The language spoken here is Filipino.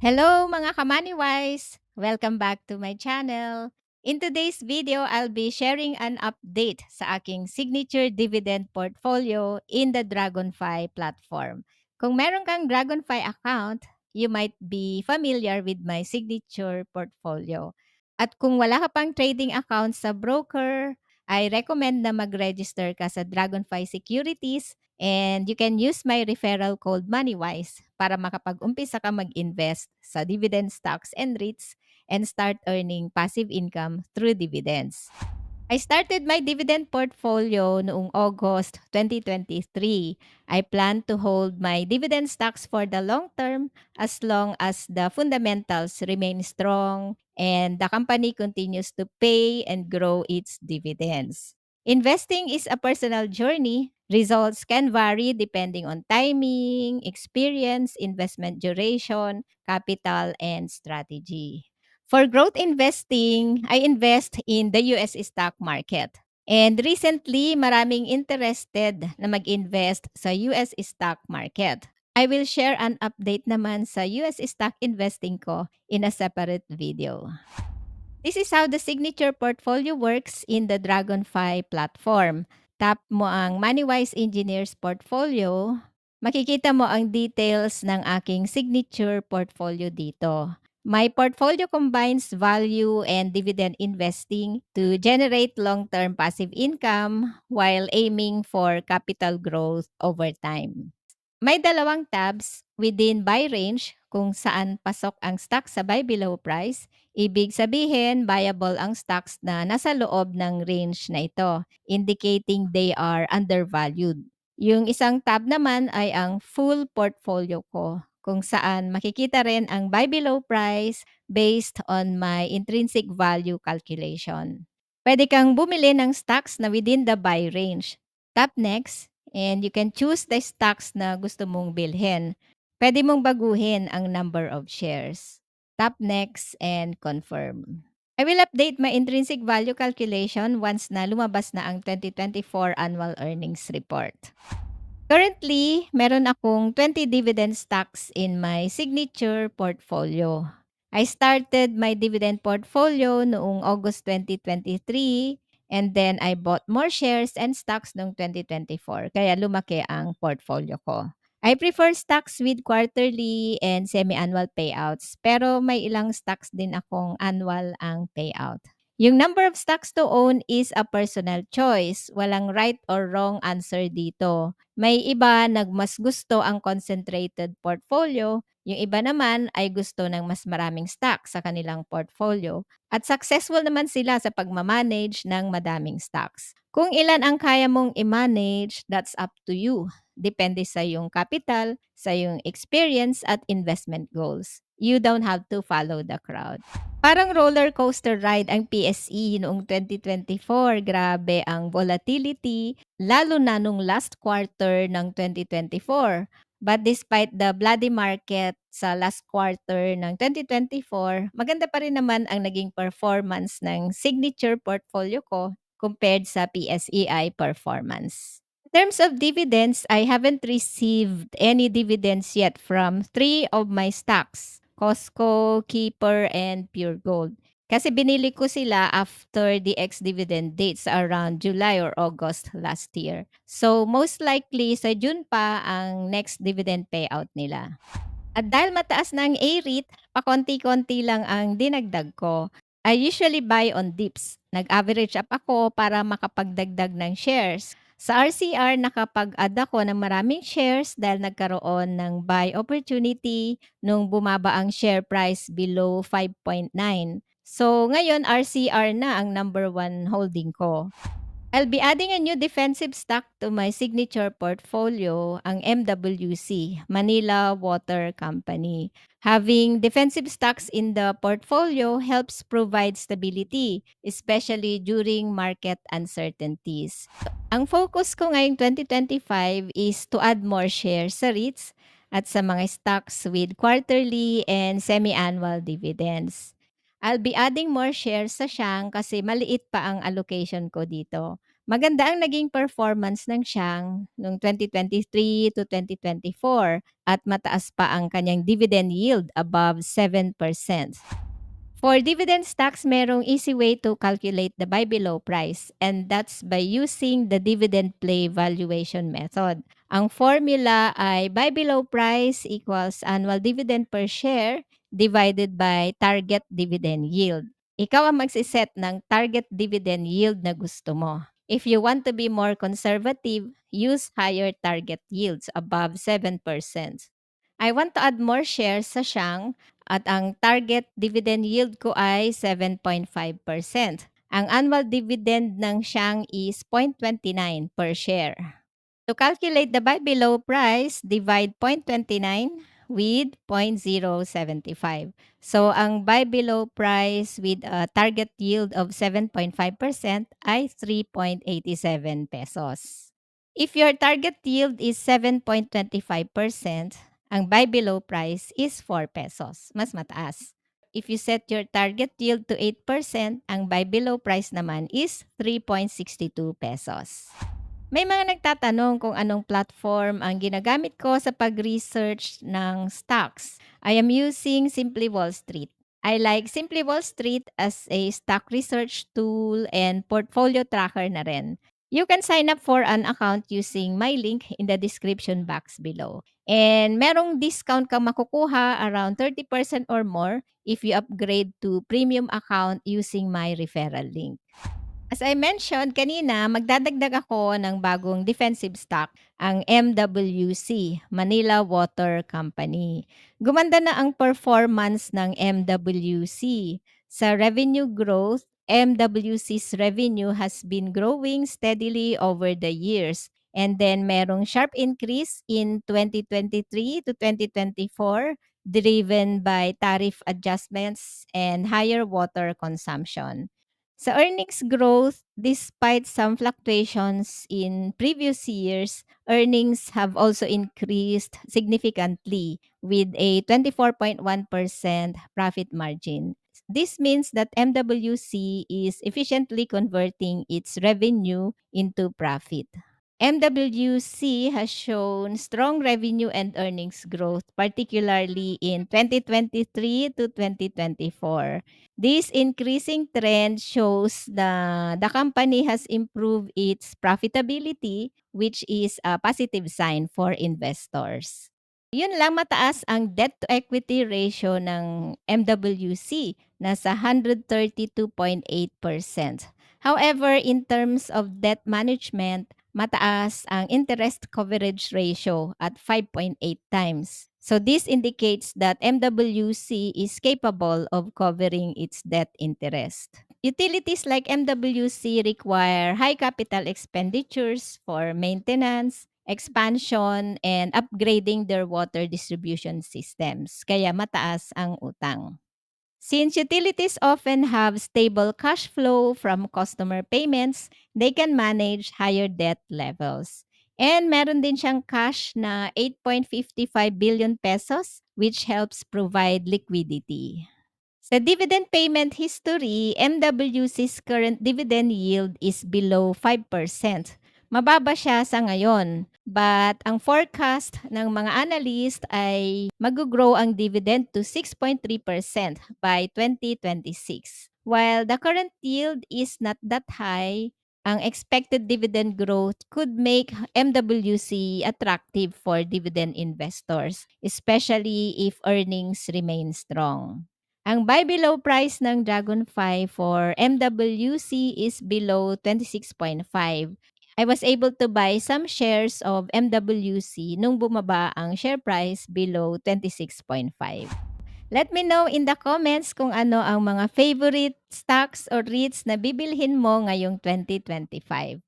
Hello mga Kamaniwise! Welcome back to my channel. In today's video, I'll be sharing an update sa aking signature dividend portfolio in the Dragonfly platform. Kung meron kang Dragonfly account, you might be familiar with my signature portfolio. At kung wala ka pang trading account sa broker, I recommend na mag-register ka sa Dragonfly Securities. And you can use my referral code MoneyWise para makapag-umpisa ka mag-invest sa dividend stocks and REITs and start earning passive income through dividends. I started my dividend portfolio noong August 2023. I plan to hold my dividend stocks for the long term as long as the fundamentals remain strong and the company continues to pay and grow its dividends. Investing is a personal journey. Results can vary depending on timing, experience, investment duration, capital, and strategy. For growth investing, I invest in the US stock market. And recently, maraming interested na mag-invest sa US stock market. I will share an update naman sa US stock investing ko in a separate video. This is how the signature portfolio works in the Dragonfly platform. Tap mo ang MoneyWise Engineers portfolio, makikita mo ang details ng aking signature portfolio dito. My portfolio combines value and dividend investing to generate long-term passive income while aiming for capital growth over time. May dalawang tabs within buy range kung saan pasok ang stock sa buy below price. Ibig sabihin, buyable ang stocks na nasa loob ng range na ito, indicating they are undervalued. Yung isang tab naman ay ang full portfolio ko, kung saan makikita rin ang buy below price based on my intrinsic value calculation. Pwede kang bumili ng stocks na within the buy range. Tap next and you can choose the stocks na gusto mong bilhin. Pwede mong baguhin ang number of shares. Tap next and confirm. I will update my intrinsic value calculation once na lumabas na ang 2024 annual earnings report. Currently, meron akong 20 dividend stocks in my signature portfolio. I started my dividend portfolio noong August 2023 and then I bought more shares and stocks noong 2024 kaya lumaki ang portfolio ko. I prefer stocks with quarterly and semi-annual payouts pero may ilang stocks din akong annual ang payout. Yung number of stocks to own is a personal choice. Walang right or wrong answer dito. May iba mas gusto ang concentrated portfolio, yung iba naman ay gusto ng mas maraming stock sa kanilang portfolio. At successful naman sila sa pagmamanage ng madaming stocks. Kung ilan ang kaya mong i-manage, that's up to you. Depende sa iyong capital, sa iyong experience at investment goals. You don't have to follow the crowd. Parang roller coaster ride ang PSE noong 2024. Grabe ang volatility, lalo na nung last quarter ng 2024. But despite the bloody market sa last quarter ng 2024, maganda pa rin naman ang naging performance ng signature portfolio ko compared sa PSEI performance. In terms of dividends, I haven't received any dividends yet from three of my stocks, Costco, Keeper, and Pure Gold. Kasi binili ko sila after the ex-dividend dates around July or August last year. So most likely sa June pa ang next dividend payout nila. At dahil mataas na ang A-REIT, pakonti-konti lang ang dinagdag ko. I usually buy on dips. Nag-average up ako para makapagdagdag ng shares. Sa RCR, nakapag-add ako ng maraming shares dahil nagkaroon ng buy opportunity nung bumaba ang share price below 5.9. So ngayon, RCR na ang number one holding ko. I'll be adding a new defensive stock to my signature portfolio, ang MWC, Manila Water Company. Having defensive stocks in the portfolio helps provide stability, especially during market uncertainties. Ang focus ko ngayong 2025 is to add more shares sa REITs at sa mga stocks with quarterly and semi-annual dividends. I'll be adding more shares sa Shang kasi maliit pa ang allocation ko dito. Maganda ang naging performance ng Siang noong 2023 to 2024 at mataas pa ang kanyang dividend yield above 7%. For dividend stocks, merong easy way to calculate the buy below price, and that's by using the dividend play valuation method. Ang formula ay buy below price equals annual dividend per share divided by target dividend yield. Ikaw ang magsiset ng target dividend yield na gusto mo. If you want to be more conservative, use higher target yields above 7%. I want to add more shares sa Siang at ang target dividend yield ko ay 7.5%. Ang annual dividend ng Siang is 0.29 per share. To calculate the buy below price, divide 0.29 with 0.075. So, ang buy below price with a target yield of 7.5% ay 3.87 pesos. If your target yield is 7.25%, ang buy below price is 4 pesos. Mas mataas. If you set your target yield to 8%, ang buy below price naman is 3.62 pesos. May mga nagtatanong kung anong platform ang ginagamit ko sa pag-research ng stocks. I am using Simply Wall Street. I like Simply Wall Street as a stock research tool and portfolio tracker na rin. You can sign up for an account using my link in the description box below. And merong discount kang makukuha around 30% or more if you upgrade to premium account using my referral link. As I mentioned kanina, magdadagdag ako ng bagong defensive stock, ang MWC, Manila Water Company. Gumanda na ang performance ng MWC. Sa revenue growth, MWC's revenue has been growing steadily over the years. And then merong sharp increase in 2023 to 2024 driven by tariff adjustments and higher water consumption. Sa earnings growth, despite some fluctuations in previous years, earnings have also increased significantly with a 24.1% profit margin. This means that MWC is efficiently converting its revenue into profit. MWC has shown strong revenue and earnings growth, particularly in 2023 to 2024. This increasing trend shows the company has improved its profitability, which is a positive sign for investors. Yun lang, mataas ang debt to equity ratio ng MWC, nasa 132.8%. However, in terms of debt management, mataas ang interest coverage ratio at 5.8 times. So this indicates that MWC is capable of covering its debt interest. Utilities like MWC require high capital expenditures for maintenance, expansion, and upgrading their water distribution systems. Kaya mataas ang utang. Since utilities often have stable cash flow from customer payments, they can manage higher debt levels. And meron din siyang cash na 8.55 billion pesos, which helps provide liquidity. Sa dividend payment history, MWC's current dividend yield is below 5%. Mababa siya sa ngayon. But ang forecast ng mga analyst ay mag-grow ang dividend to 6.3% by 2026. While the current yield is not that high, ang expected dividend growth could make MWC attractive for dividend investors, especially if earnings remain strong. Ang buy below price ng Dragonfly for MWC is below 26.5. I was able to buy some shares of MWC nung bumaba ang share price below 26.5. Let me know in the comments kung ano ang mga favorite stocks or REITs na bibilhin mo ngayong 2025.